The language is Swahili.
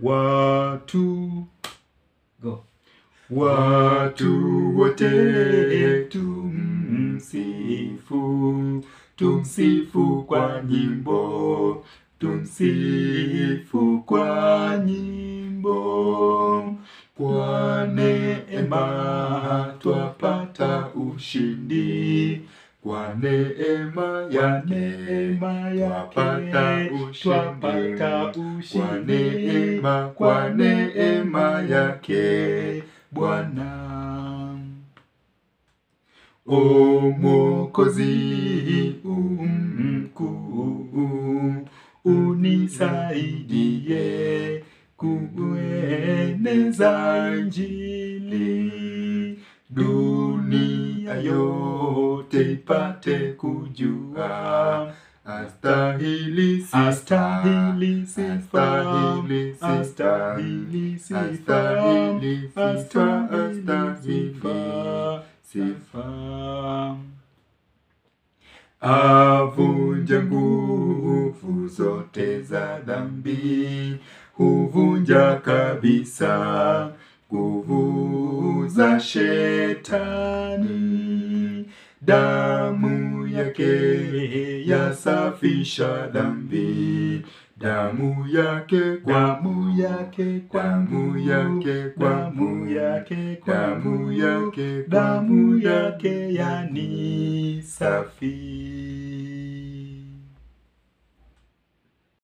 Watu go. Watu wote tumsifu, tumsifu kwa nyimbo, tumsifu kwa nyimbo. Kwa neema twapata ushindi, kwa neema yake twapata ushindi, kwa neema yake Bwana. O Mwokozi mkuu, unisaidie kueneza Injili, dunia yote ipate kujua astahili sifa, astahili sifa, astahili sifa. Avunja nguvu zote za dhambi, huvunja kabisa nguvu za shetani. Damu yake yasafisha dhambi, damu yake kwangu, damu yake yanisafi.